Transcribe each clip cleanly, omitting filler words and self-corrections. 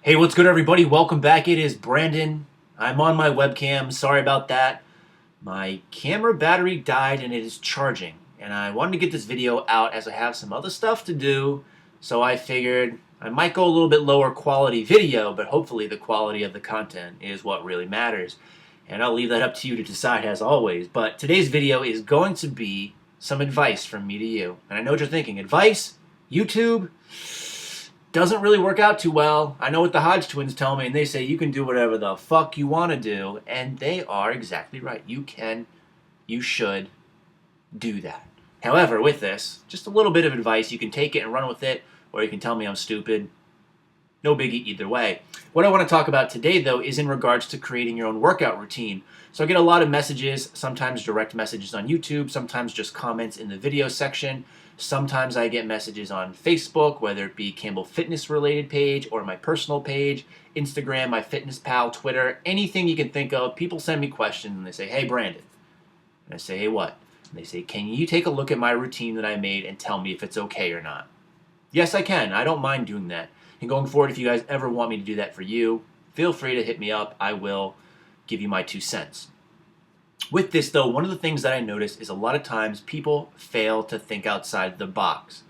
Hey, what's good, everybody? Welcome back. It is Brandon. I'm on my webcam. Sorry about that. My camera battery died and it is charging. And I wanted to get this video out as I have some other stuff to do. So I figured I might go a little bit lower quality video, but hopefully the quality of the content is what really matters. And I'll leave that up to you to decide as always. But today's video is going to be some advice from me to you. And I know what you're thinking. Advice? YouTube? Doesn't really work out too well. I know what the Hodge twins tell me, and they say you can do whatever the fuck you want to do, and they are exactly right. You can, you should do that. However, with this, just a little bit of advice. You can take it and run with it, or you can tell me I'm stupid. No biggie either way. What I want to talk about today, though, is in regards to creating your own workout routine. So I get a lot of messages, sometimes direct messages on YouTube, sometimes just comments in the video section. Sometimes I get messages on Facebook, whether it be Campbell Fitness related page or my personal page, Instagram, my Fitness Pal, Twitter, anything you can think of. People send me questions and they say, hey, Brandon. And I say, hey, what? And they say, can you take a look at my routine that I made and tell me if it's okay or not? Yes, I can. I don't mind doing that. And going forward, if you guys ever want me to do that for you, feel free to hit me up. I will give you my 2 cents. With this, though, one of the things that I notice is a lot of times people fail to think outside the box.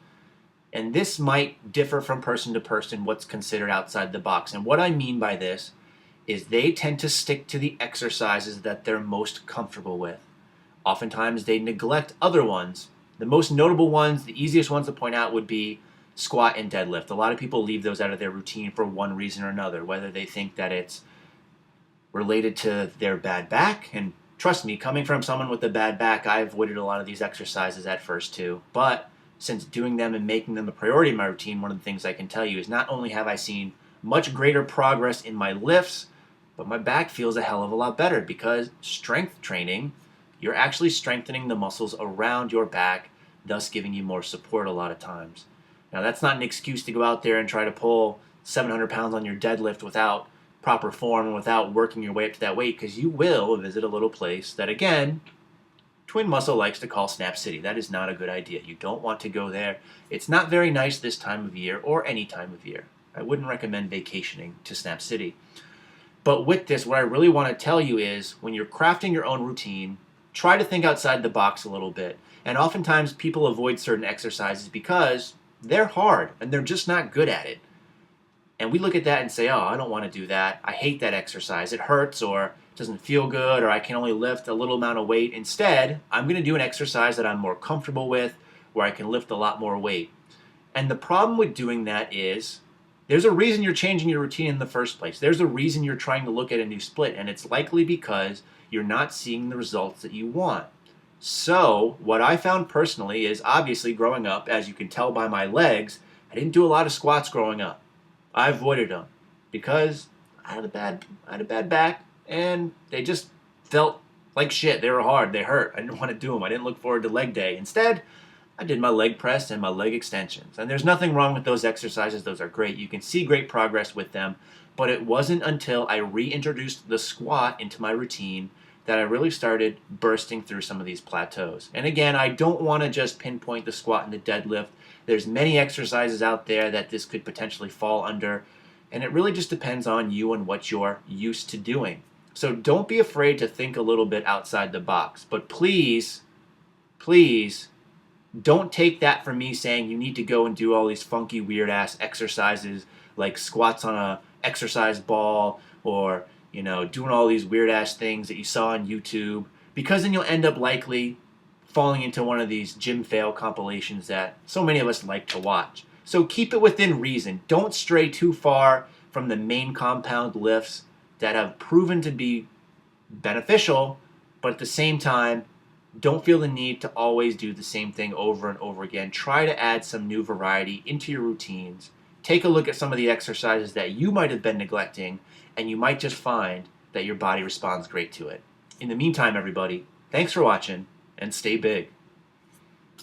And this might differ from person to person what's considered outside the box. And what I mean by this is they tend to stick to the exercises that they're most comfortable with. Oftentimes they neglect other ones. The most notable ones, the easiest ones to point out would be squat and deadlift. A lot of people leave those out of their routine for one reason or another, whether they think that it's related to their bad back. And trust me, coming from someone with a bad back, I avoided a lot of these exercises at first too. But since doing them and making them a priority in my routine, one of the things I can tell you is not only have I seen much greater progress in my lifts, but my back feels a hell of a lot better because strength training, you're actually strengthening the muscles around your back, thus giving you more support a lot of times. Now, that's not an excuse to go out there and try to pull 700 pounds on your deadlift without proper form and without working your way up to that weight, because you will visit a little place that, again, Twin Muscle likes to call Snap City. That is not a good idea. You don't want to go there. It's not very nice this time of year or any time of year. I wouldn't recommend vacationing to Snap City. But with this, what I really want to tell you is when you're crafting your own routine, try to think outside the box a little bit. And oftentimes people avoid certain exercises because they're hard and they're just not good at it. And we look at that and say, oh, I don't want to do that. I hate that exercise. It hurts or it doesn't feel good or I can only lift a little amount of weight. Instead, I'm going to do an exercise that I'm more comfortable with where I can lift a lot more weight. And the problem with doing that is there's a reason you're changing your routine in the first place. There's a reason you're trying to look at a new split, and it's likely because you're not seeing the results that you want. So what I found personally is obviously growing up, as you can tell by my legs, I didn't do a lot of squats growing up. I avoided them because I had a bad back and they just felt like shit. They were hard. They hurt. I didn't want to do them. I didn't look forward to leg day. Instead, I did my leg press and my leg extensions. And there's nothing wrong with those exercises. Those are great. You can see great progress with them. But it wasn't until I reintroduced the squat into my routine that I really started bursting through some of these plateaus. And again, I don't want to just pinpoint the squat and the deadlift. There's many exercises out there that this could potentially fall under, and it really just depends on you and what you're used to doing. So don't be afraid to think a little bit outside the box. But please, please, don't take that from me saying you need to go and do all these funky, weird-ass exercises like squats on a exercise ball or doing all these weird-ass things that you saw on YouTube, because then you'll end up likely falling into one of these gym fail compilations that so many of us like to watch. So keep it within reason. Don't stray too far from the main compound lifts that have proven to be beneficial, but at the same time, don't feel the need to always do the same thing over and over again. Try to add some new variety into your routines. Take a look at some of the exercises that you might have been neglecting, and you might just find that your body responds great to it. In the meantime, everybody, thanks for watching, and stay big.